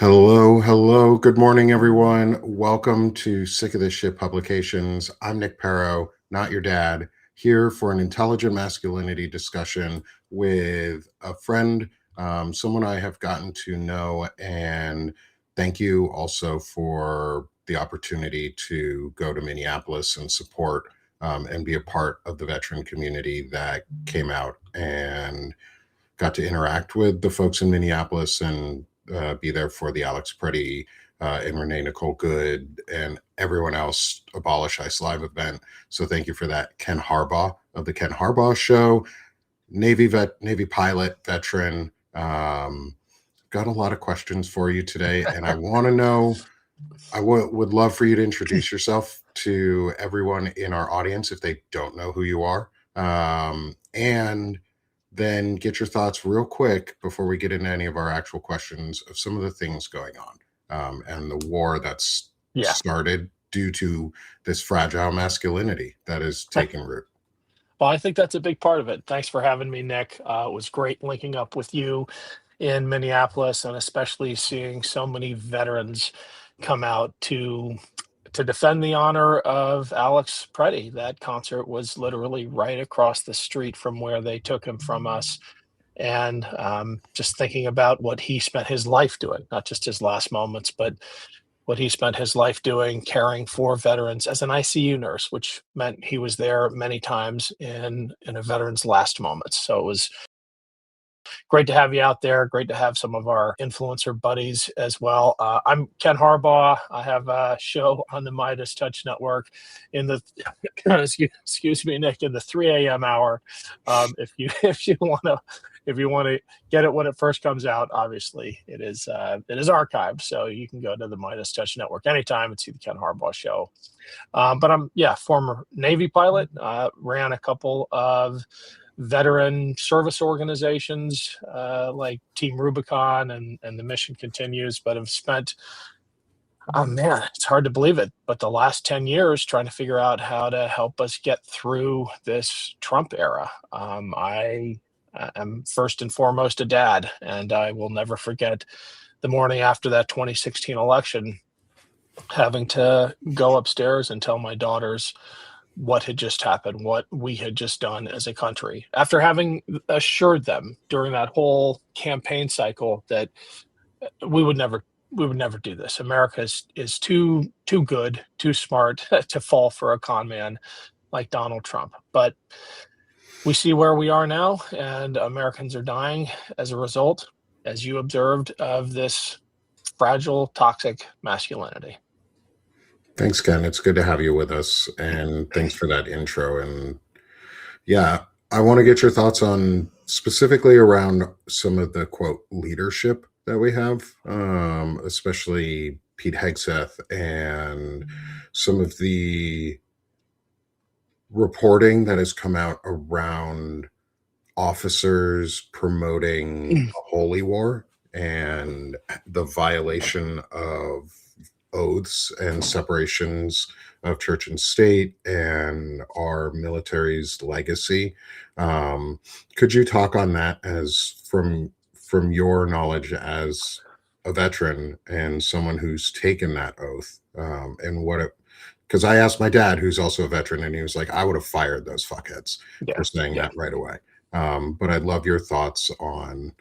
Hello, hello. Good morning, everyone. Welcome to Sick of This Shit Publications. I'm Nick Perro, not your dad, here for an intelligent masculinity discussion with a friend, someone I have gotten to know. And thank you also for the opportunity to go to Minneapolis and support and be a part of the veteran community that came out and got to interact with the folks in Minneapolis and be there for the Alex Preddy and Renee Nicole Good and everyone else Abolish ICE Live event. So thank you for that. Ken Harbaugh of the Ken Harbaugh Show, Navy pilot, veteran. Got a lot of questions for you today, and I want to know. Would love for you to introduce yourself to everyone in our audience if they don't know who you are, and then get your thoughts real quick before we get into any of our actual questions of some of the things going on and the war that's Yeah. started due to this fragile masculinity that is taking root. Well, I think that's a big part of it. Thanks for having me, Nick. It was great linking up with you in Minneapolis, and especially seeing so many veterans come out to defend the honor of Alex Preddy. That concert was literally right across the street from where they took him from us. And just thinking about what he spent his life doing, not just his last moments, but what he spent his life doing, caring for veterans as an ICU nurse, which meant he was there many times in a veteran's last moments. So it was great to have you out there. Great to have some of our influencer buddies as well. I'm Ken Harbaugh. I have a show on the Midas Touch Network in the excuse me, Nick, in the 3 a.m. hour. If you want to get it when it first comes out, obviously it is archived, so you can go to the Midas Touch Network anytime and see the Ken Harbaugh show. But I'm former Navy pilot. Ran a couple of veteran service organizations like Team Rubicon and the Mission Continues, but have spent, oh man, it's hard to believe it, but the last 10 years trying to figure out how to help us get through this Trump era. I am first and foremost a dad, and I will never forget the morning after that 2016 election, having to go upstairs and tell my daughters what had just happened, what we had just done as a country, after having assured them during that whole campaign cycle that we would never do this. America is too good, too smart to fall for a con man like Donald Trump. But we see where we are now, and Americans are dying as a result, as you observed, of this fragile, toxic masculinity. Thanks, Ken. It's good to have you with us, and thanks for that intro. And yeah, I want to get your thoughts on specifically around some of the quote leadership that we have, especially Pete Hegseths and some of the reporting that has come out around officers promoting a holy war and the violation of oaths and separations of church and state and our military's legacy. Could you talk on that as from your knowledge as a veteran and someone who's taken that oath, and what it, because I asked my dad, who's also a veteran, and he was like, I would have fired those fuckheads for saying that right away. But I'd love your thoughts on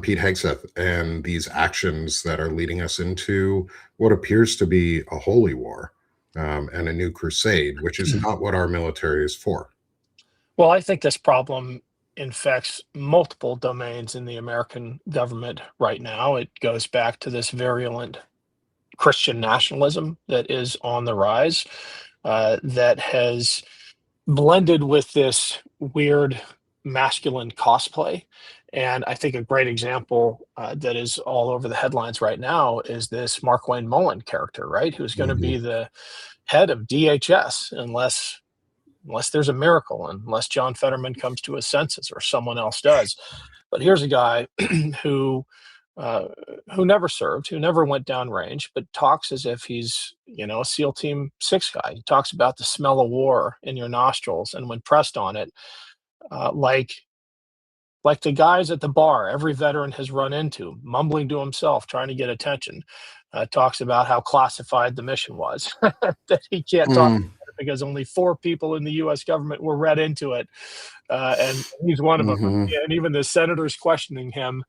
Pete Hegseth and these actions that are leading us into what appears to be a holy war and a new crusade, which is not what our military is for. Well, I think this problem infects multiple domains in the American government right now. It goes back to this virulent Christian nationalism that is on the rise, that has blended with this weird masculine cosplay. And I think a great example that is all over the headlines right now is this Markwayne Mullin character, right? Who's going to be the head of DHS unless there's a miracle, unless John Fetterman comes to his senses or someone else does. But here's a guy who never served, who never went downrange, but talks as if he's, a SEAL Team 6 guy. He talks about the smell of war in your nostrils, and when pressed on it, like like the guys at the bar every veteran has run into, mumbling to himself, trying to get attention. Talks about how classified the mission was, that he can't talk about it because only 4 people in the U.S. government were read into it, and he's one of them. Mm-hmm. And even the senators questioning him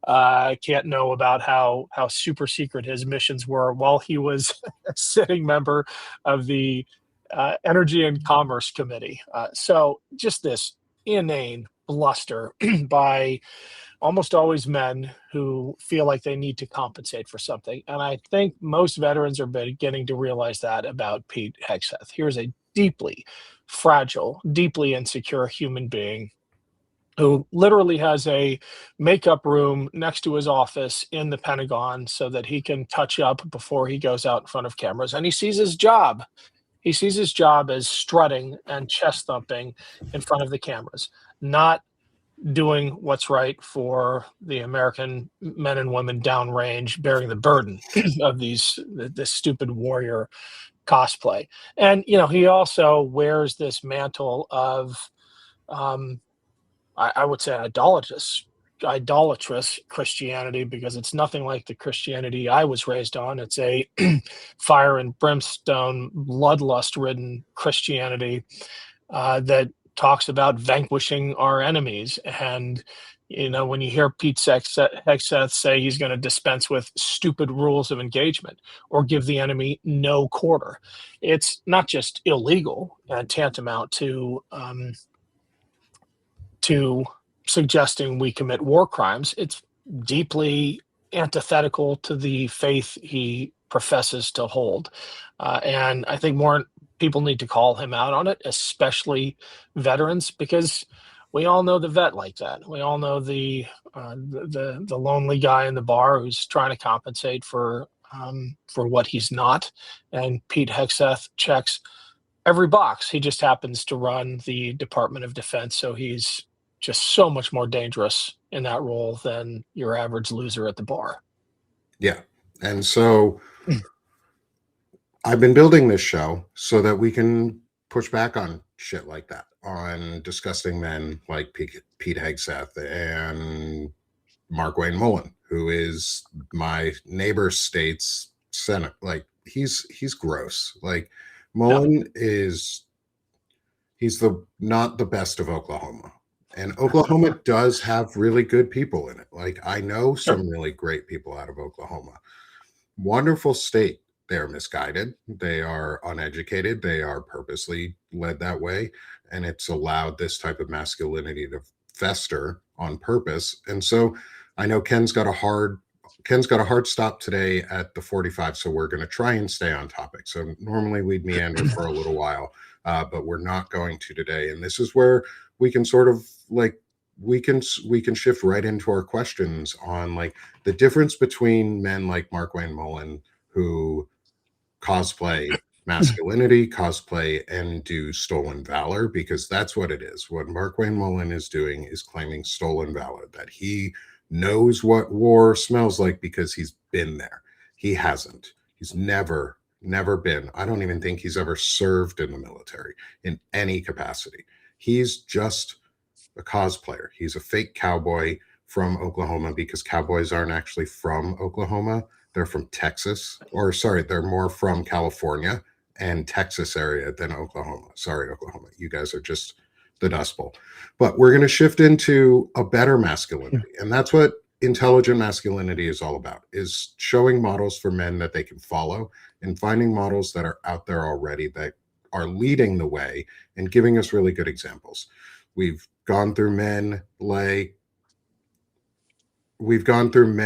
can't know about how super secret his missions were while he was a sitting member of the Energy and Commerce Committee. So just this inane bluster by almost always men who feel like they need to compensate for something. And I think most veterans are beginning to realize that about Pete Hegseths. Here's a deeply fragile, deeply insecure human being who literally has a makeup room next to his office in the Pentagon so that he can touch up before he goes out in front of cameras. And he sees his job. He sees his job as strutting and chest thumping in front of the cameras, not doing what's right for the American men and women downrange, bearing the burden of this stupid warrior cosplay. And he also wears this mantle of I would say idolatrous Christianity, because it's nothing like the Christianity I was raised on. It's a fire and brimstone, bloodlust-ridden Christianity that talks about vanquishing our enemies. And when you hear Pete Hegseth say he's going to dispense with stupid rules of engagement or give the enemy no quarter, it's not just illegal and tantamount to suggesting we commit war crimes. It's deeply antithetical to the faith he professes to hold. And I think more people need to call him out on it, especially veterans, because we all know the vet like that. We all know the lonely guy in the bar who's trying to compensate for what he's not. And Pete Hegseth checks every box. He just happens to run the Department of Defense, so he's just so much more dangerous in that role than your average loser at the bar. Yeah. And so I've been building this show so that we can push back on shit like that, on disgusting men like Pete Hegseth and Markwayne Mullin, who is my neighbor state's Senate. Like he's gross. Like Mullin he's not the best of Oklahoma. And Oklahoma does have really good people in it. Like I know some really great people out of Oklahoma. Wonderful state. They are misguided. They are uneducated. They are purposely led that way. And it's allowed this type of masculinity to fester on purpose. And so I know Ken's got a hard stop today at the 45. So we're going to try and stay on topic. So normally we'd meander for a little while, but we're not going to today. And this is where we can sort of like, we can shift right into our questions on like the difference between men like Markwayne Mullin who cosplay masculinity, cosplay and do stolen valor, because that's what it is. What Markwayne Mullin is doing is claiming stolen valor, that he knows what war smells like because he's been there. He hasn't. He's never been. I don't even think he's ever served in the military in any capacity. He's just a cosplayer. He's a fake cowboy from Oklahoma, because cowboys aren't actually from Oklahoma. They're from Texas, or sorry, they're more from California and Texas area than Oklahoma. Sorry, Oklahoma. You guys are just the Dust Bowl. But we're going to shift into a better masculinity. And that's what intelligent masculinity is all about, is showing models for men that they can follow and finding models that are out there already that are leading the way and giving us really good examples. We've gone through men like Wajahad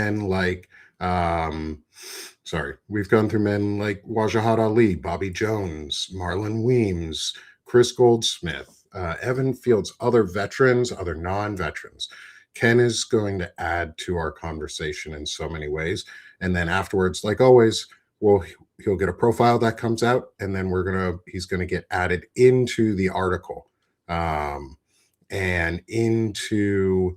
Ali, Bobby Jones, Marlon Weems, Chris Goldsmith, Evan Fields, other veterans, other non-veterans. Ken is going to add to our conversation in so many ways. And then afterwards, like always, he'll get a profile that comes out, and then he's going to get added into the article and into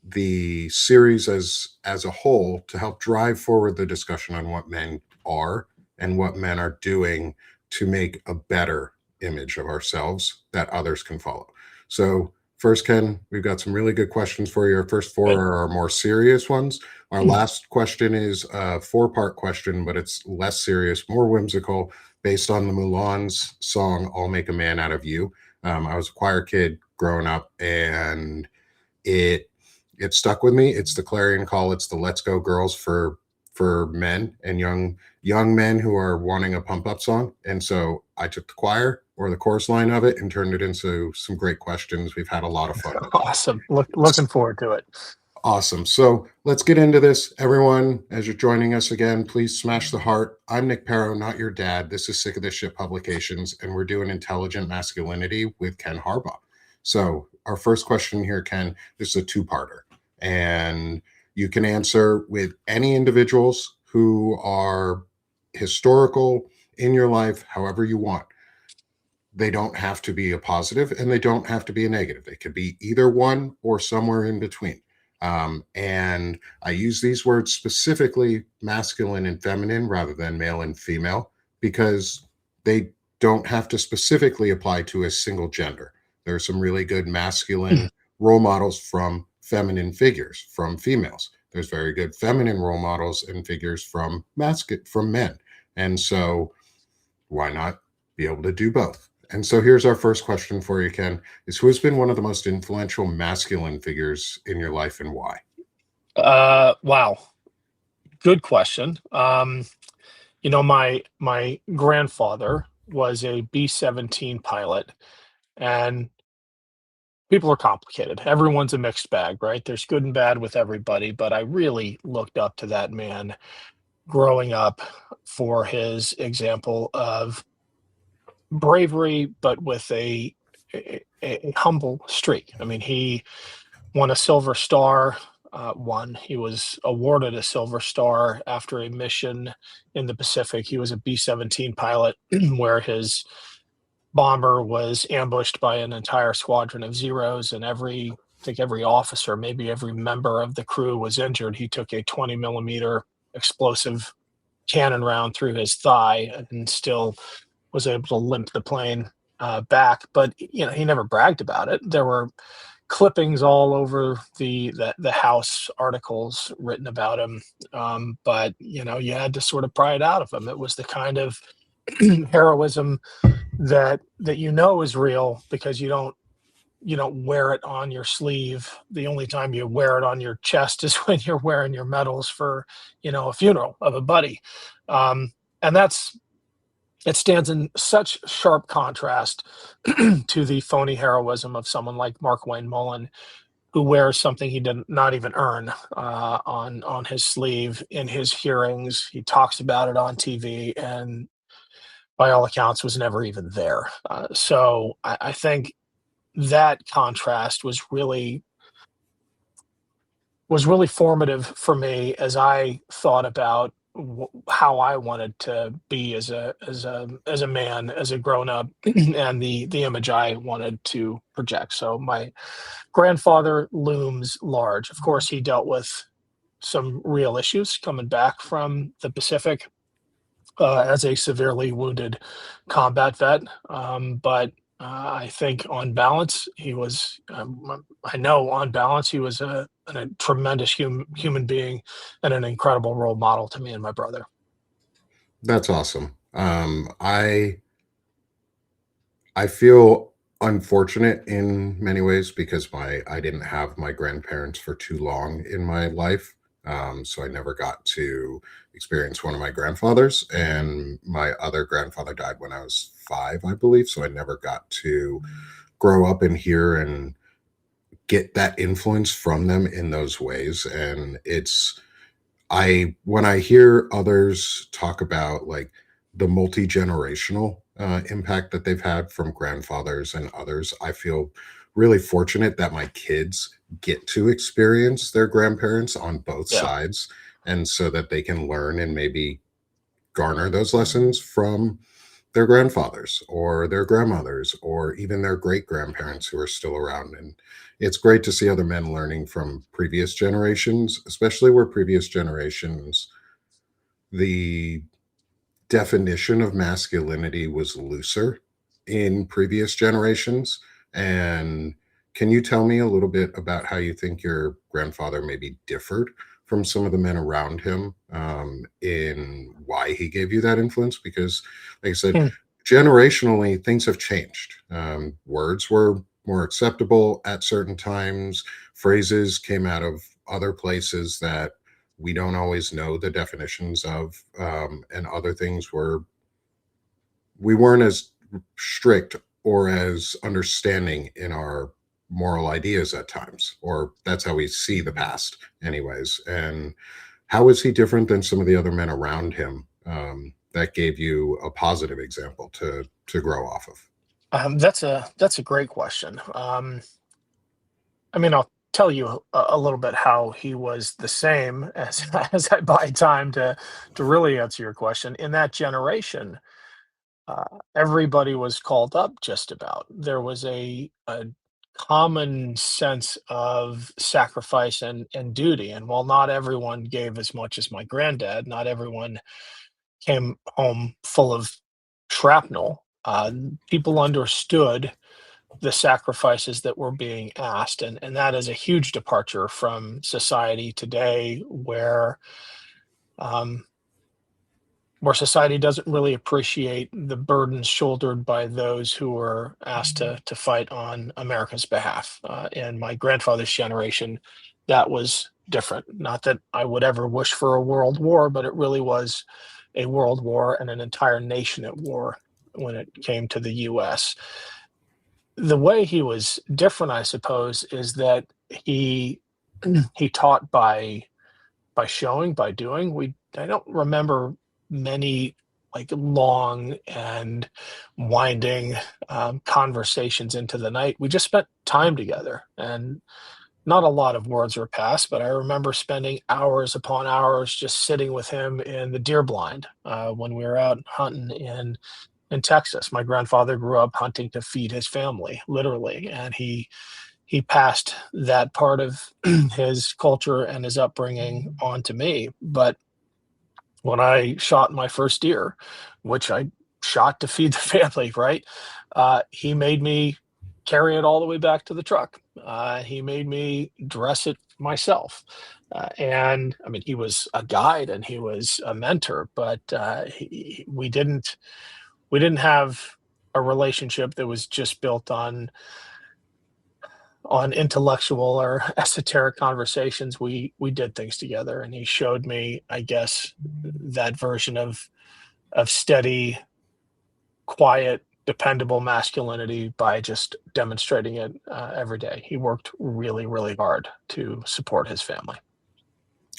the series as a whole to help drive forward the discussion on what men are and what men are doing to make a better image of ourselves that others can follow. So First, Ken, we've got some really good questions for you. Our first four Good. are our more serious ones. Our last question is a four-part question, but it's less serious, more whimsical, based on the Moulin's song "I'll Make a Man Out of You." I was a choir kid growing up, and it it stuck with me. It's the clarion call. It's the "Let's Go Girls" for men and young men who are wanting a pump up song. And so I took the choir or the chorus line of it and turned it into some great questions. We've had a lot of fun with it. Awesome. Looking forward to it. Awesome. So let's get into this. Everyone, as you're joining us again, please smash the heart. I'm Nick Perro, not your dad. This is Sick of This Shit Publications, and we're doing Intelligent Masculinity with Ken Harbaugh. So our first question here, Ken, this is a two-parter. And you can answer with any individuals who are historical in your life, however you want. They don't have to be a positive and they don't have to be a negative. They could be either one or somewhere in between. And I use these words specifically masculine and feminine rather than male and female because they don't have to specifically apply to a single gender. There are some really good masculine role models from feminine figures, from females. There's very good feminine role models and figures from men. And so why not be able to do both? And so here's our first question for you, Ken, is who has been one of the most influential masculine figures in your life and why? Wow. Good question. My grandfather was a B-17 pilot, and people are complicated. Everyone's a mixed bag, right? There's good and bad with everybody, but I really looked up to that man growing up for his example of bravery, but with a humble streak. I mean, he won a Silver Star. He was awarded a Silver Star after a mission in the Pacific. He was a B-17 pilot where his bomber was ambushed by an entire squadron of Zeros, and I think every officer, maybe every member of the crew was injured. He took a 20 millimeter explosive cannon round through his thigh and still was able to limp the plane back. But he never bragged about it. There were clippings all over the House articles written about him, but you had to sort of pry it out of him. It was the kind of heroism that is real because you don't wear it on your sleeve. The only time you wear it on your chest is when you're wearing your medals for a funeral of a buddy, and it stands in such sharp contrast to the phony heroism of someone like Markwayne Mullin, who wears something he did not even earn on his sleeve in his hearings. He talks about it on TV, and by all accounts, was never even there. So I think that contrast was really formative for me as I thought about how I wanted to be as a man, as a grown up, and the image I wanted to project. So my grandfather looms large. Of course, he dealt with some real issues coming back from the Pacific as a severely wounded combat vet. But I think on balance, I know on balance, he was a tremendous human being and an incredible role model to me and my brother. That's awesome. I feel unfortunate in many ways because I didn't have my grandparents for too long in my life. So I never got to experience one of my grandfathers, and my other grandfather died when I was 5, I believe. So I never got to grow up and hear and get that influence from them in those ways. And when I hear others talk about like the multi-generational impact that they've had from grandfathers and others, I feel really fortunate that my kids get to experience their grandparents on both Yeah. sides, and so that they can learn and maybe garner those lessons from their grandfathers or their grandmothers or even their great grandparents who are still around. And it's great to see other men learning from previous generations, especially where previous generations, the definition of masculinity was looser in previous generations. And Can you tell me a little bit about how you think your grandfather maybe differed from some of the men around him, in why he gave you that influence? Because, like I said, Hmm. generationally, things have changed. Words were more acceptable at certain times, phrases came out of other places that we don't always know the definitions of, and other things were we weren't as strict or as understanding in our moral ideas at times, or that's how we see the past, anyways. And how is he different than some of the other men around him, that gave you a positive example to grow off of? That's a great question. I mean, I'll tell you a little bit how he was the same as as I buy time to really answer your question. In that generation, uh, everybody was called up just about. There was a common sense of sacrifice and duty. And while not everyone gave as much as my granddad, not everyone came home full of shrapnel. People understood the sacrifices that were being asked, and that is a huge departure from society today, um, where society doesn't really appreciate the burdens shouldered by those who were asked to fight on America's behalf. In my grandfather's generation, that was different. Not that I would ever wish for a world war, but it really was a world war and an entire nation at war when it came to the U.S. The way he was different, I suppose, is that he he taught by showing, by doing. I don't remember many like long and winding conversations into the night. We just spent time together, and not a lot of words were passed. But I remember spending hours upon hours just sitting with him in the deer blind when we were out hunting in Texas. My grandfather grew up hunting to feed his family, literally, and he passed that part of his culture and his upbringing on to me. But when I shot my first deer, which I shot to feed the family, right? He made me carry it all the way back to the truck. He made me dress it myself. And I mean, he was a guide and he was a mentor, but we didn't have a relationship that was just built on intellectual or esoteric conversations. We did things together, and he showed me, I guess, that version of steady, quiet, dependable masculinity by just demonstrating it every day. He worked really, really hard to support his family.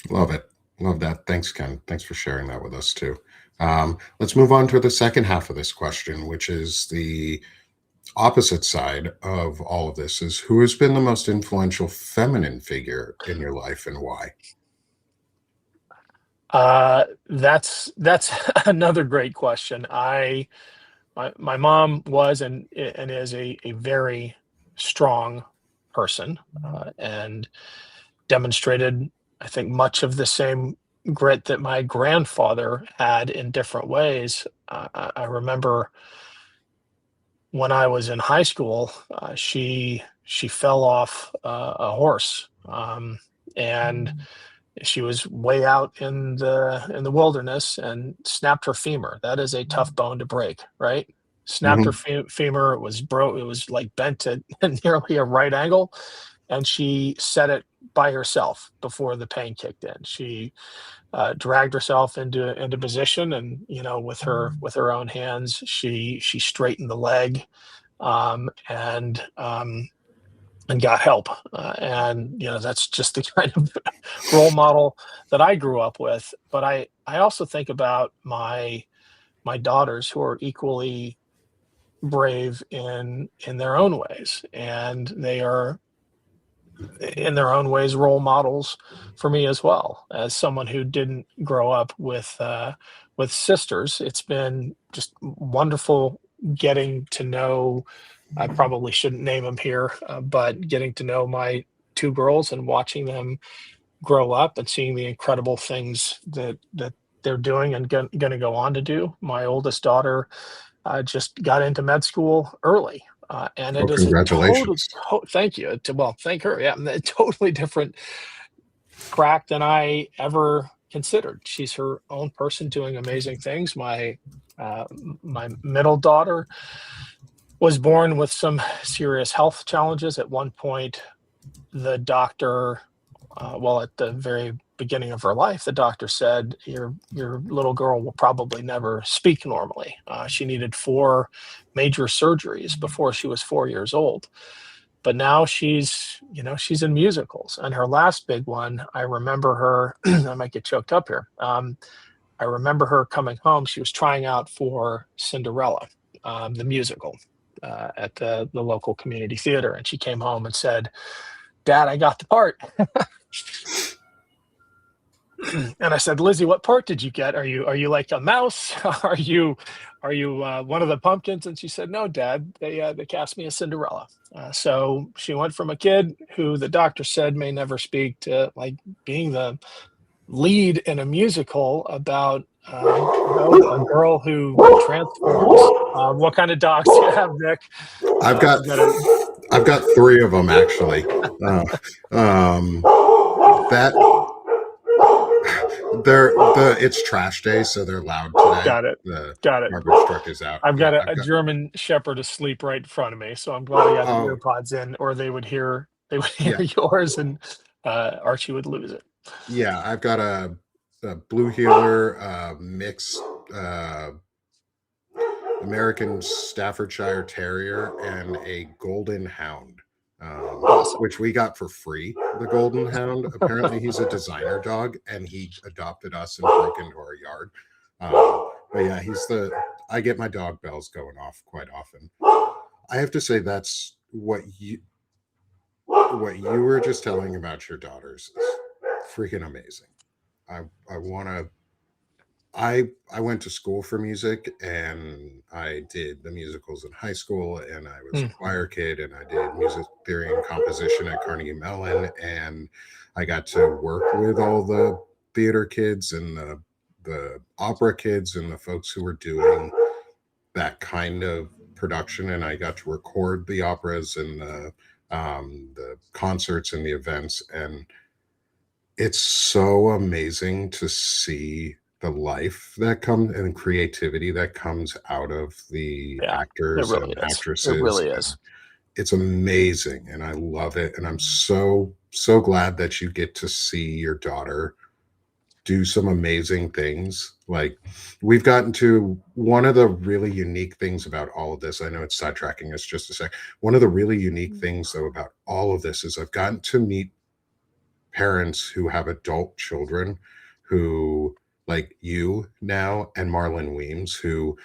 Love it. Love that. Thanks, Ken. Thanks for sharing that with us too. Let's move on to the second half of this question, which is the opposite side of all of this: is who has been the most influential feminine figure in your life and why? That's another great question. My mom was and is a very strong person, and demonstrated, I think, much of the same grit that my grandfather had in different ways. I remember when I was in high school, she fell off a horse, and she was way out in the wilderness and snapped her femur. That is a tough bone to break, right? Snapped her Mhm. femur. It was broke. It was like bent at nearly a right angle, and she set it by herself before the pain kicked in. She dragged herself into position, and with her own hands, she straightened the leg, and got help. And that's just the kind of role model that I grew up with. But I also think about my daughters who are equally brave in their own ways, and they are in their own ways role models for me as well. As someone who didn't grow up with sisters, it's been just wonderful getting to know. I probably shouldn't name them here, but getting to know my two girls and watching them grow up and seeing the incredible things that they're doing and going to go on to do. My oldest daughter just got into med school early. And Well, it is a congratulations. thank you. Well, thank her. Yeah, a totally different track than I ever considered. She's her own person doing amazing things. My middle daughter was born with some serious health challenges. At one point, the doctor, well, at the very beginning of her life, the doctor said, your little girl will probably never speak normally. She needed 4 major surgeries before she was 4 years old. But now she's in musicals. And her last big one, I remember her, I might get choked up here. I remember her coming home. She was trying out for Cinderella, the musical, at the local community theater. And she came home and said, Dad, I got the part. And I said, Lizzie, what part did you get? Are you like a mouse? Are you one of the pumpkins? And she said, No, Dad. They cast me as Cinderella. So she went from a kid who the doctor said may never speak to like being the lead in a musical about a girl who transforms. What kind of dogs do you have, Nick? I've got I've got a I've got 3 of them actually. That it's trash day, so they're loud today. got it. The Got it. garbage truck is out. I've Yeah, got a, I've a got. German Shepherd asleep right in front of me, so I'm glad I got the Oh, earpods in, or they would hear yeah, yours, and Archie would lose it. yeah. I've got a blue heeler mixed American Staffordshire Terrier and a Golden Hound, Awesome. which we got for free. The Golden Hound. Apparently, he's a designer dog, and he adopted us and broke into our yard. But yeah, I get my dog bells going off quite often. I have to say that's what you were just telling about your daughters is freaking amazing. I want to. I went to school for music, and I did the musicals in high school, and I was a Mm. choir kid, and I did music theory and composition at Carnegie Mellon, and I got to work with all the theater kids and the opera kids and the folks who were doing that kind of production, and I got to record the operas and the concerts and the events, and it's so amazing to see the life that comes and creativity that comes out of the Yeah, it actors really and is. It actresses. really And is. it's amazing, and I love it, and I'm so glad that you get to see your daughter do some amazing things. Like, we've gotten to one of the really unique things about all of this. I know it's sidetracking us just a sec. One of the really unique things, though, about all of this is I've gotten to meet parents who have adult children who, like you now and Marlon Weems, who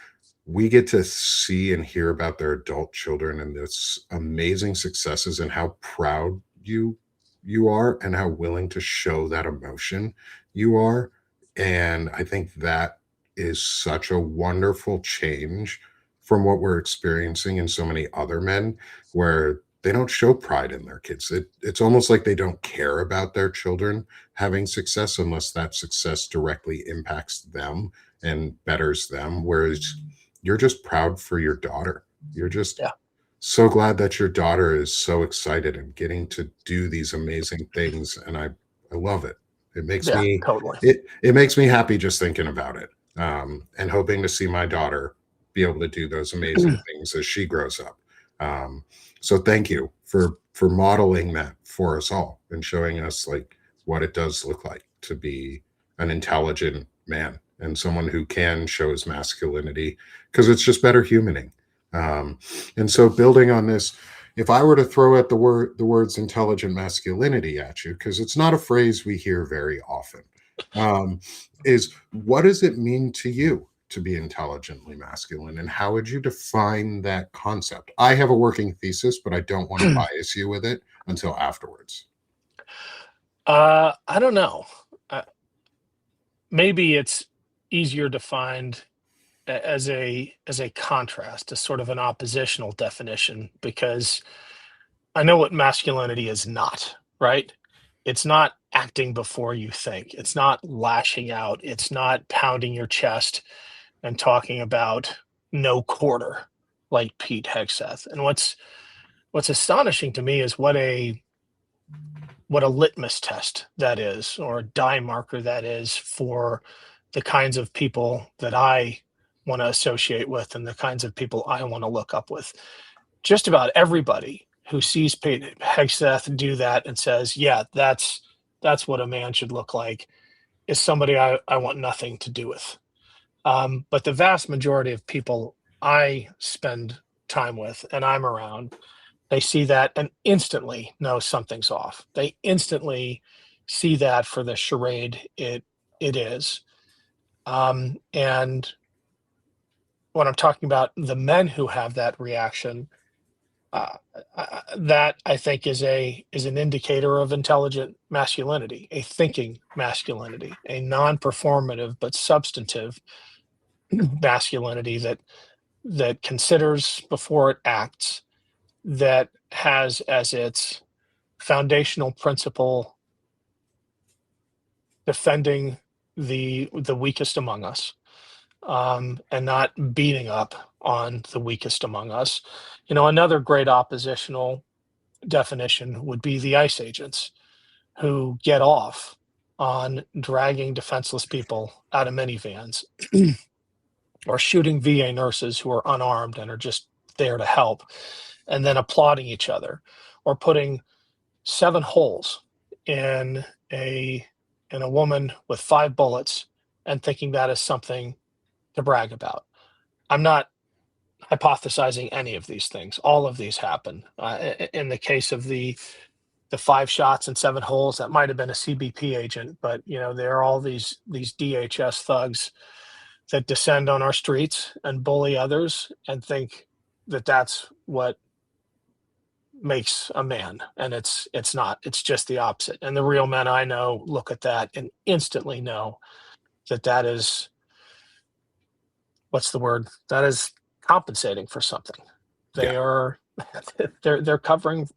we get to see and hear about their adult children and this amazing successes and how proud you are and how willing to show that emotion you are. And I think that is such a wonderful change from what we're experiencing in so many other men, where they don't show pride in their kids. It's almost like they don't care about their children having success unless that success directly impacts them and betters them. Whereas you're just proud for your daughter. You're just Yeah. so glad that your daughter is so excited and getting to do these amazing things. And I love it. It makes Yeah, me totally. it makes me happy just thinking about it. And hoping to see my daughter be able to do those amazing things as she grows up. Um, so thank you for modeling that for us all and showing us like what it does look like to be an intelligent man and someone who can show his masculinity, because it's just better humaning. And so building on this, if I were to throw out the words intelligent masculinity at you, because it's not a phrase we hear very often, um, is what does it mean to you to be intelligently masculine, and how would you define that concept? I have a working thesis, but I don't want to bias you with it until afterwards. I don't know. Uh, Maybe it's easier to find as a contrast, as sort of an oppositional definition, because I know what masculinity is not, right? It's not acting before you think. It's not lashing out. It's not pounding your chest and talking about no quarter. like Pete Hegseths. And what's astonishing to me is what a litmus test that is, or a die marker that is, for the kinds of people that I want to associate with and the kinds of people I want to look up with. Just about everybody who sees Pete Hegseths do that and says, yeah, that's what a man should look like, is somebody I want nothing to do with. But the vast majority of people I spend time with and I'm around, they see that and instantly know something's off. They instantly see that for the charade it is. And when I'm talking about the men who have that reaction, that I think is an indicator of intelligent masculinity, a thinking masculinity, a non-performative but substantive masculinity that considers before it acts, that has as its foundational principle defending the weakest among us, and not beating up on the weakest among us. Another great oppositional definition would be the ICE agents, who get off on dragging defenseless people out of minivans or shooting VA nurses who are unarmed and are just there to help, and then applauding each other, or putting 7 holes in a woman with 5 bullets and thinking that is something to brag about. I'm not hypothesizing any of these things. All of these happen. In the case of the 5 shots and 7 holes, that might have been a CBP agent, but there are all these DHS thugs that descend on our streets and bully others and think that that's what makes a man, and it's not. It's just the opposite. And the real men I know look at that and instantly know that is, what's the word, that is compensating for something. They are they're covering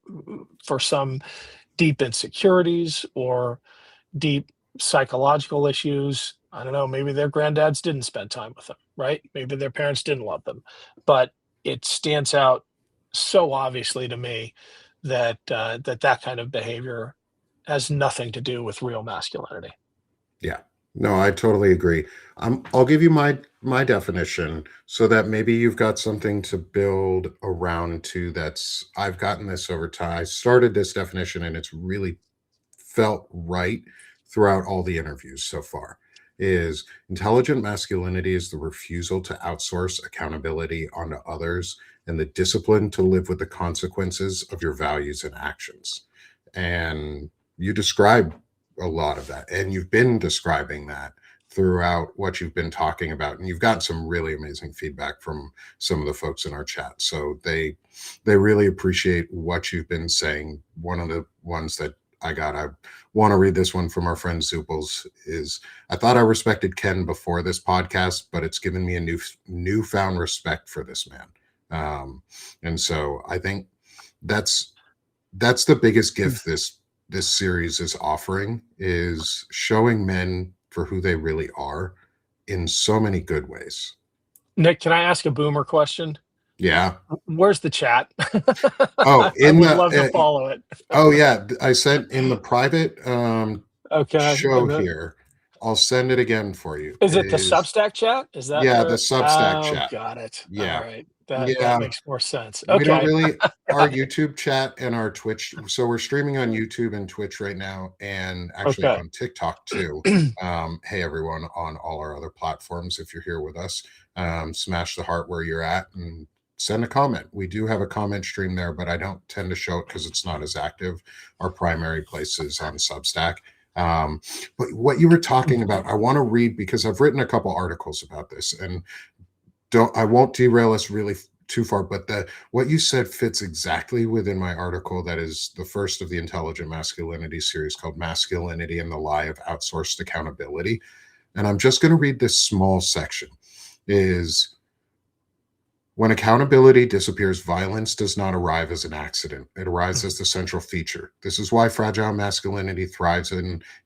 for some deep insecurities or deep psychological issues. I don't know, maybe their granddads didn't spend time with them, right? Maybe their parents didn't love them, but it stands out so obviously to me that that kind of behavior has nothing to do with real masculinity. Yeah. No, I totally agree. I'll give you my definition so that maybe you've got something to build around to. I've gotten this over time. I started this definition and it's really felt right throughout all the interviews so far. Is intelligent masculinity is the refusal to outsource accountability onto others and the discipline to live with the consequences of your values and actions. And you describe a lot of that, and you've been describing that throughout what you've been talking about, and you've gotten some really amazing feedback from some of the folks in our chat, so they really appreciate what you've been saying. One of the ones that I want to read this one from our friend Zooples is, I thought I respected Ken before this podcast, but it's given me a newfound respect for this man. And so I think that's the biggest gift this series is offering, is showing men for who they really are in so many good ways. Nick, can I ask a boomer question? Yeah. Where's the chat? Oh, I would love to follow it. Oh yeah, I sent in the private show then, here. I'll send it again for you. Is it the Substack chat? Is that the Substack chat? Got it. Yeah. All right. That makes more sense. Okay. We don't really, our YouTube chat and our Twitch. So we're streaming on YouTube and Twitch right now, and actually on TikTok too. Hey everyone, on all our other platforms, if you're here with us, smash the heart where you're at and send a comment. We do have a comment stream there, but I don't tend to show it because it's not as active. Our primary place is on Substack. But what you were talking about, I want to read, because I've written a couple articles about this, and I won't derail us really too far, but what you said fits exactly within my article that is the first of the Intelligent Masculinity series, called Masculinity and the Lie of Outsourced Accountability. And I'm just going to read this small section. Is, when accountability disappears, violence does not arrive as an accident. It arrives as the central feature. This is why fragile masculinity thrives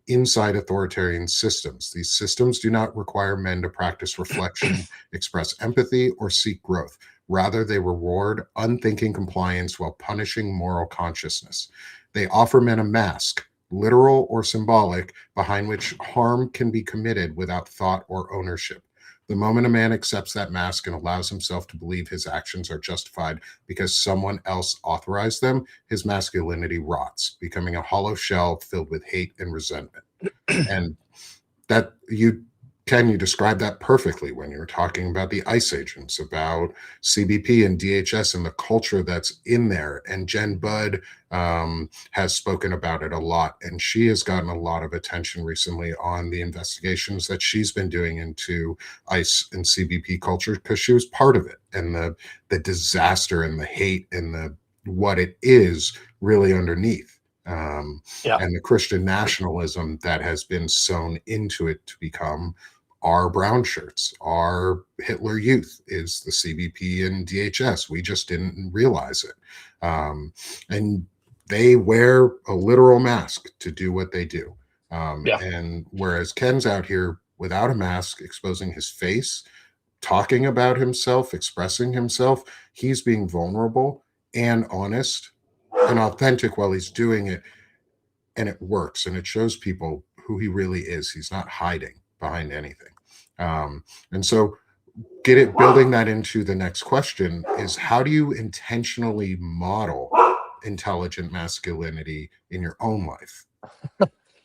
inside authoritarian systems. These systems do not require men to practice reflection, express empathy, or seek growth. Rather, they reward unthinking compliance while punishing moral consciousness. They offer men a mask, literal or symbolic, behind which harm can be committed without thought or ownership. The moment a man accepts that mask and allows himself to believe his actions are justified because someone else authorized them, his masculinity rots, becoming a hollow shell filled with hate and resentment. And that you describe that perfectly when you're talking about the ICE agents, about CBP and DHS and the culture that's in there. And Jen Budd has spoken about it a lot, and she has gotten a lot of attention recently on the investigations that she's been doing into ICE and CBP culture, because she was part of it, and the disaster and the hate and the what it is really underneath. Yeah. And the Christian nationalism that has been sewn into it to become our brown shirts. Our Hitler Youth is the CBP and DHS. We just didn't realize it. And they wear a literal mask to do what they do. Yeah. And whereas Ken's out here without a mask, exposing his face, talking about himself, expressing himself, he's being vulnerable and honest and authentic while he's doing it. And it works, and it shows people who he really is. He's not hiding behind anything. And so building that into the next question is, how do you intentionally model intelligent masculinity in your own life?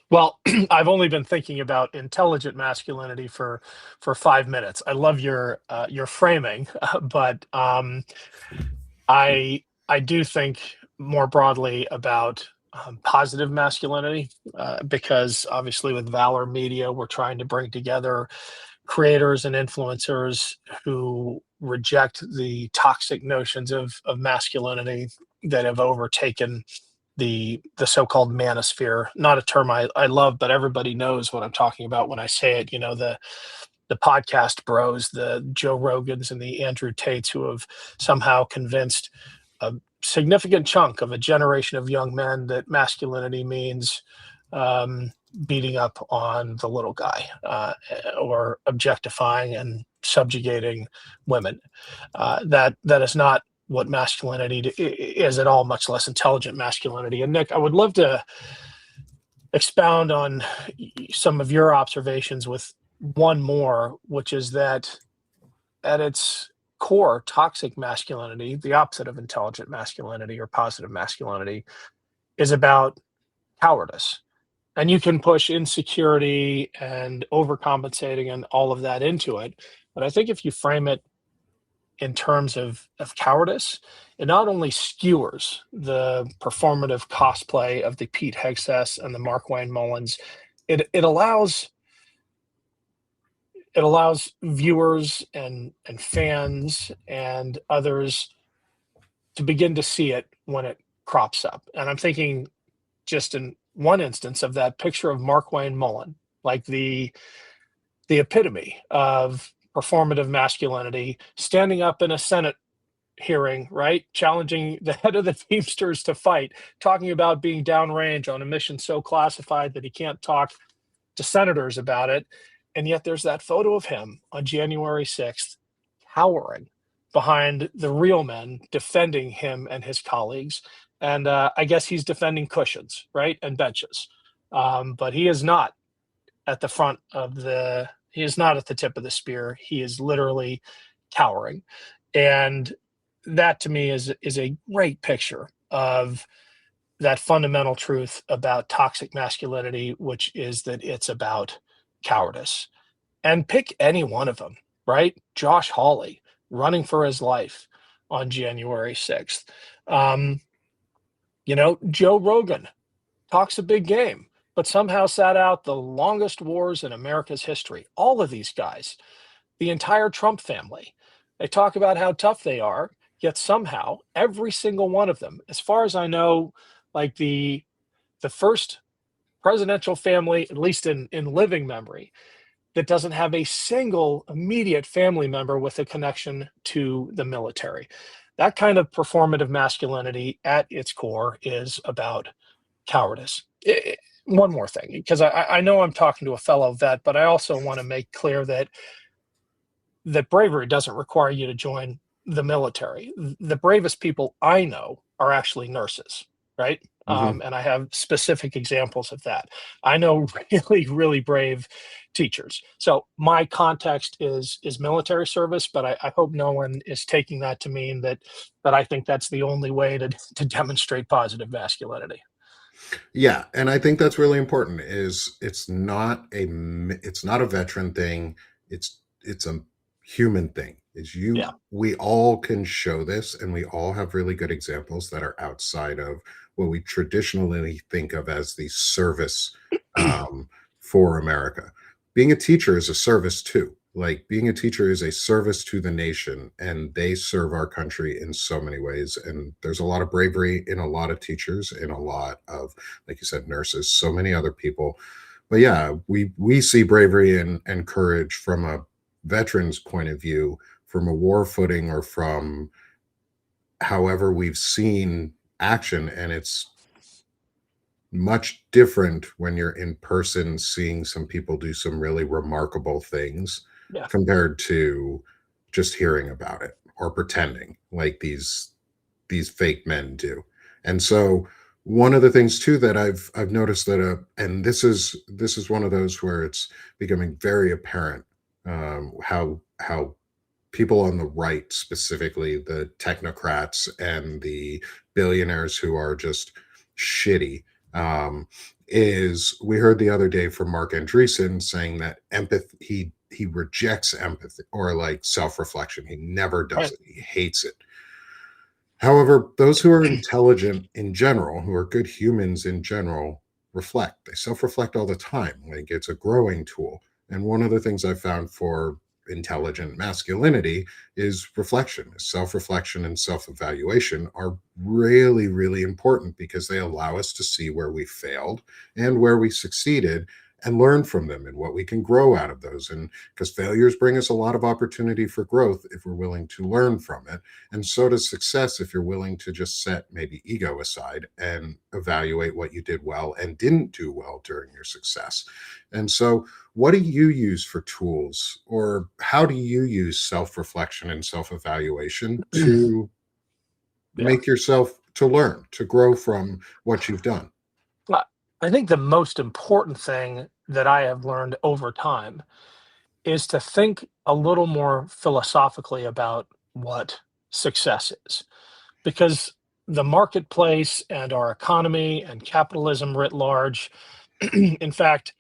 Well, I've only been thinking about intelligent masculinity for 5 minutes. I love your framing, but I do think more broadly about positive masculinity, because obviously with Valor Media, we're trying to bring together creators and influencers who reject the toxic notions of masculinity that have overtaken the so-called manosphere. Not a term I love, but everybody knows what I'm talking about when I say it. You know, the podcast bros, the Joe Rogans and the Andrew Tates, who have somehow convinced a significant chunk of a generation of young men that masculinity means beating up on the little guy, or objectifying and subjugating women. That is not what masculinity is at all, much less intelligent masculinity. And Nick, I would love to expound on some of your observations with one more, which is that at its core, toxic masculinity, the opposite of intelligent masculinity or positive masculinity, is about cowardice. And you can push insecurity and overcompensating and all of that into it. But I think if you frame it in terms of cowardice, it not only skewers the performative cosplay of the Pete Hegseths and the Markwayne Mullins, it allows viewers and fans and others to begin to see it when it crops up. And I'm thinking just in one instance of that picture of Markwayne Mullin, like the epitome of performative masculinity, standing up in a Senate hearing, right, challenging the head of the Teamsters to fight, talking about being downrange on a mission so classified that he can't talk to senators about it. And yet there's that photo of him on January 6th, cowering behind the real men defending him and his colleagues. And I guess he's defending cushions, right, and benches. But he is not at the front of he is not at the tip of the spear. He is literally cowering. And that to me is a great picture of that fundamental truth about toxic masculinity, which is that it's about cowardice. And pick any one of them, right? Josh Hawley running for his life on January 6th. Joe Rogan talks a big game, but somehow sat out the longest wars in America's history. All of these guys, the entire Trump family, they talk about how tough they are, yet somehow every single one of them, as far as I know, like the first presidential family, at least in living memory, that doesn't have a single immediate family member with a connection to the military. That kind of performative masculinity at its core is about cowardice. One more thing, because I know I'm talking to a fellow vet, but I also want to make clear that bravery doesn't require you to join the military. The bravest people I know are actually nurses, right? And I have specific examples of that. I know really, really brave teachers. So my context is military service, but I hope no one is taking that to mean that I think that's the only way to demonstrate positive masculinity. Yeah, and I think that's really important. Is it's not a veteran thing. It's a human thing. Is Yeah, we all can show this, and we all have really good examples that are outside of what we traditionally think of as the service for America. Being a teacher is a service too. Like being a teacher is a service to the nation, and they serve our country in so many ways. And there's a lot of bravery in a lot of teachers, in a lot of, like you said, nurses, so many other people. But yeah, we see bravery and courage from a veteran's point of view, from a war footing, or from however we've seen action, and it's much different when you're in person seeing some people do some really remarkable things yeah. compared to just hearing about it or pretending like these fake men do. And so one of the things too that I've noticed that and this is one of those where it's becoming very apparent, how people on the right, specifically the technocrats and the billionaires who are just shitty, um, is we heard the other day from Mark Andreessen saying that empathy, he rejects empathy or like self-reflection. He never does Right. it. He hates it. However, those who are intelligent in general, who are good humans in general, reflect. They self-reflect all the time. Like it's a growing tool. And one of the things I found for intelligent masculinity is reflection. Self-reflection and self-evaluation are really, really important because they allow us to see where we failed and where we succeeded and learn from them and what we can grow out of those. And because failures bring us a lot of opportunity for growth if we're willing to learn from it. And so does success if you're willing to just set maybe ego aside and evaluate what you did well and didn't do well during your success. And so, what do you use for tools, or how do you use self reflection and self evaluation to Yeah. make yourself to learn, to grow from what you've done? I think the most important thing that I have learned over time is to think a little more philosophically about what success is. Because the marketplace and our economy and capitalism writ large, in fact,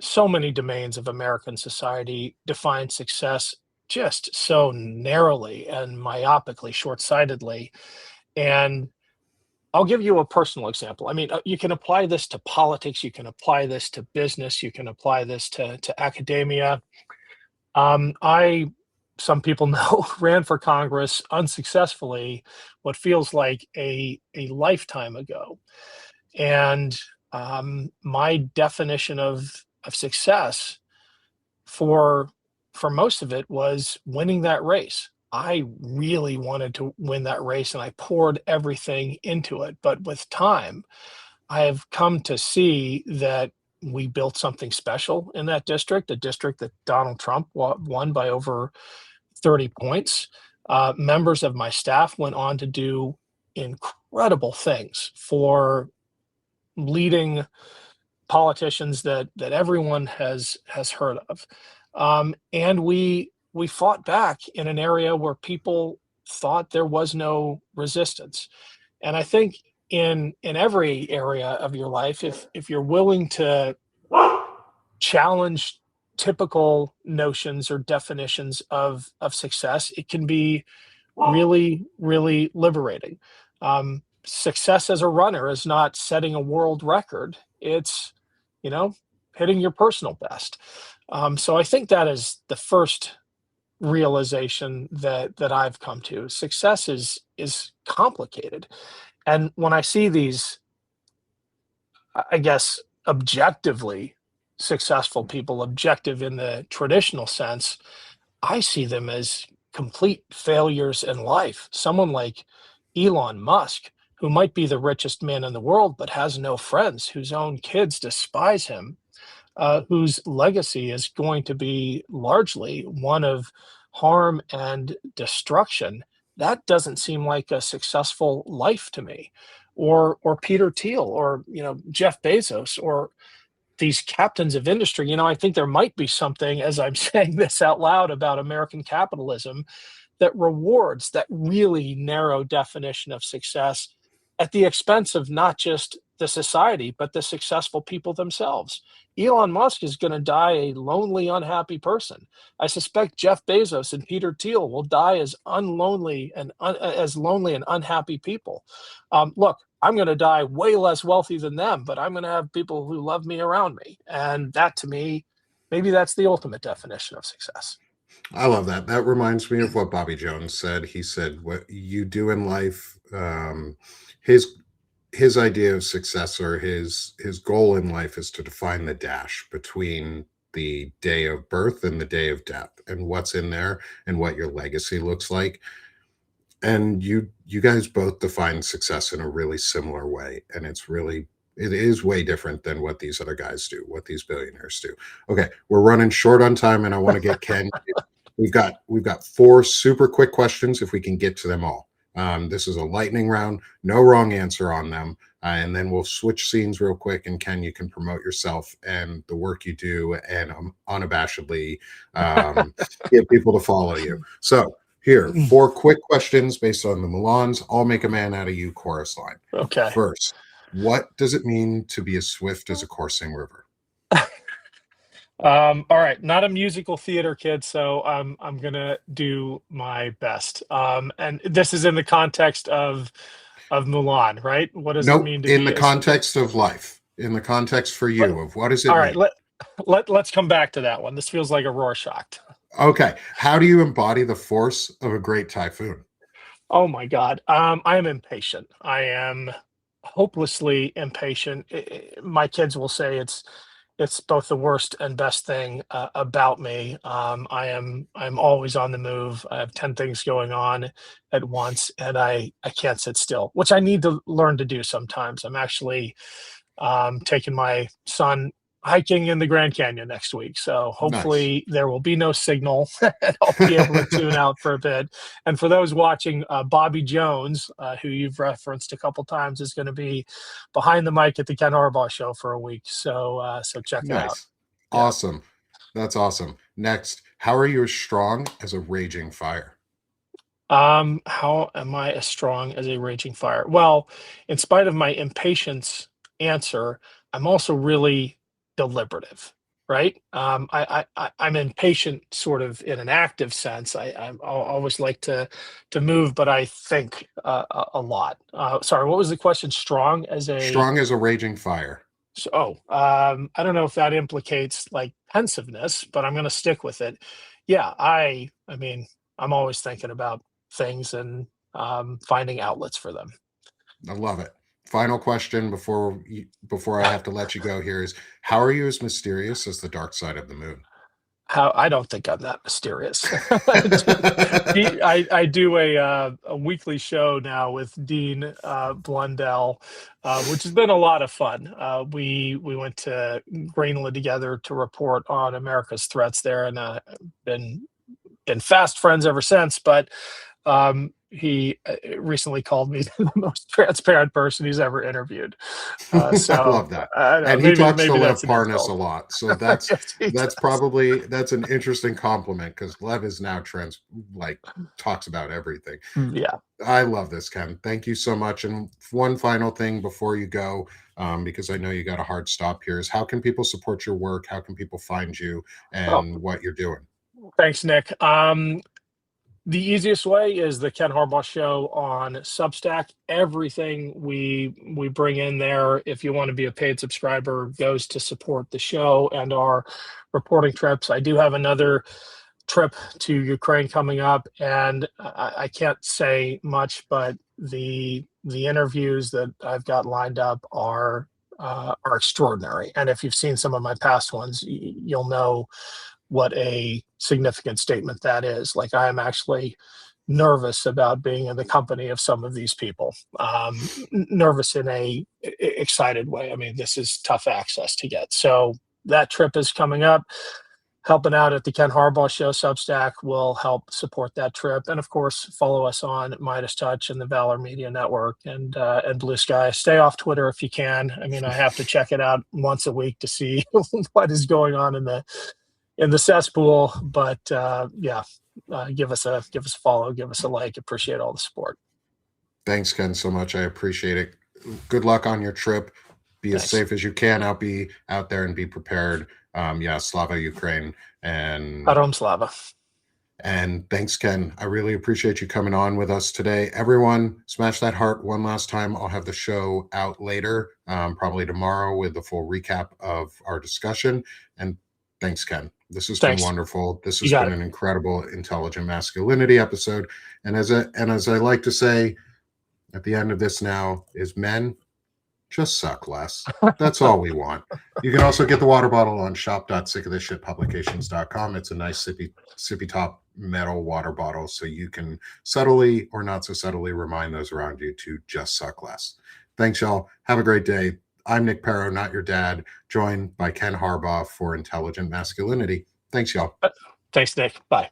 so many domains of American society define success just so narrowly and myopically, short sightedly. And I'll give you a personal example. I mean, you can apply this to politics, you can apply this to business, you can apply this to academia. I, some people know, ran for Congress unsuccessfully, what feels like a lifetime ago. And my definition of success for most of it was winning that race. I really wanted to win that race and I poured everything into it. But with time, I have come to see that we built something special in that district, a district that Donald Trump won by over 30 points. Members of my staff went on to do incredible things for leading politicians that everyone has heard of. And we fought back in an area where people thought there was no resistance. And I think in every area of your life, if you're willing to challenge typical notions or definitions of success, it can be really, really liberating. Success as a runner is not setting a world record. It's, you know, hitting your personal best. So I think that is the first realization that I've come to. Success is complicated. And when I see these, I guess, objectively successful people, objective in the traditional sense, I see them as complete failures in life. Someone like Elon Musk, who might be the richest man in the world, but has no friends, whose own kids despise him, whose legacy is going to be largely one of harm and destruction, that doesn't seem like a successful life to me. Or Peter Thiel, or Jeff Bezos, or these captains of industry. I think there might be something, as I'm saying this out loud, about American capitalism that rewards that really narrow definition of success at the expense of not just the society, but the successful people themselves. Elon Musk is going to die a lonely, unhappy person. I suspect Jeff Bezos and Peter Thiel will die as unlonely and as lonely and unhappy people. Look, I'm going to die way less wealthy than them, but I'm going to have people who love me around me, and that, to me, maybe that's the ultimate definition of success. I love that. That reminds me of what Bobby Jones said. He said, "What you do in life, his his idea of success, or his goal in life, is to define the dash between the day of birth and the day of death, and what's in there, and what your legacy looks like." And you guys both define success in a really similar way, and it is way different than what these other guys do, what these billionaires do. Okay, we're running short on time, and I want to get Ken. We've got 4 super quick questions if we can get to them all. This is a lightning round, no wrong answer on them, and then we'll switch scenes real quick. And Ken, you can promote yourself and the work you do, and unabashedly get people to follow you. So here, 4 quick questions based on the Mullins. I'll make a man out of you chorus line. Okay. First, what does it mean to be as swift as a coursing river? All right, not a musical theater kid, so I'm gonna do my best. And this is in the context of Mulan, right? What does it Nope, mean to in be the context of life, in the context for you of what does it all right, mean? let's come back to that one. This feels like a Rorschach. Okay, how do you embody the force of a great typhoon? Oh my God. I am impatient. I am hopelessly impatient. My kids will say it's both the worst and best thing about me. I'm always on the move. I have 10 things going on at once, and I can't sit still, which I need to learn to do sometimes. I'm actually taking my son hiking in the Grand Canyon next week. So Nice. hopefully there will be no signal and I'll be able to tune out for a bit. And for those watching, Bobby Jones, who you've referenced a couple times, is going to be behind the mic at the Ken Harbaugh show for a week. So check it out. Nice. Yeah. Awesome. That's awesome. Next, how are you as strong as a raging fire? How am I as strong as a raging fire? Well, in spite of my impatience answer, I'm also really deliberative, right? I'm impatient, sort of in an active sense. I'll always like to move, but I think a lot. Sorry, what was the question? Strong as a Strong as a raging fire. I don't know if that implicates like pensiveness, but I'm going to stick with it. Yeah, I mean, I'm always thinking about things and finding outlets for them. I love it. Final question before I have to let you go here is, how are you as mysterious as the dark side of the moon? How I don't think I'm that mysterious. I do a weekly show now with Dean Blundell, which has been a lot of fun. We went to Greenland together to report on America's threats there, and been fast friends ever since. But he recently called me the most transparent person he's ever interviewed. I So love that. I don't know, And he talks to maybe Lev that's an Parnas a insult. lot. So that's Yes, he that's does. that's an interesting compliment, because Lev is now talks about everything. Yeah. I love this, Ken. Thank you so much. And one final thing before you go, because I know you got a hard stop here, is how can people support your work? How can people find you Oh, and what you're doing? thanks, Nick. The easiest way is the Ken Harbaugh Show on Substack. Everything we bring in there, if you want to be a paid subscriber, goes to support the show and our reporting trips. I do have another trip to Ukraine coming up, and I can't say much, but the interviews that I've got lined up are extraordinary. And if you've seen some of my past ones, you'll know what a significant statement that is. Like, I am actually nervous about being in the company of some of these people. Nervous in a excited way. I mean, this is tough access to get. So that trip is coming up. helping out at the Ken Harbaugh Show Substack will help support that trip. And of course, follow us on Midas Touch and the Valor Media Network and Blue Sky. Stay off Twitter if you can. I mean, I have to check it out once a week to see what is going on in the cesspool. But give us a follow, give us a like. Appreciate all the support. Thanks, Ken, so much. I appreciate it. Good luck on your trip. Be as safe as you can. Be out there and be prepared. Slava Ukraine and Arom Slava. And thanks, Ken. I really appreciate you coming on with us today. Everyone, smash that heart one last time. I'll have the show out later, probably tomorrow, with the full recap of our discussion. And thanks, Ken. This has been wonderful. This has been an incredible Intelligent Masculinity episode. And as I like to say at the end of this now is, men, just suck less. That's all we want. You can also get the water bottle on shop.sickofthishitpublications.com. It's a nice sippy top metal water bottle, so you can subtly or not so subtly remind those around you to just suck less. Thanks, y'all. Have a great day. I'm Nick Perro, not your dad, joined by Ken Harbaugh for Intelligent Masculinity. Thanks, y'all. Thanks, Nick. Bye.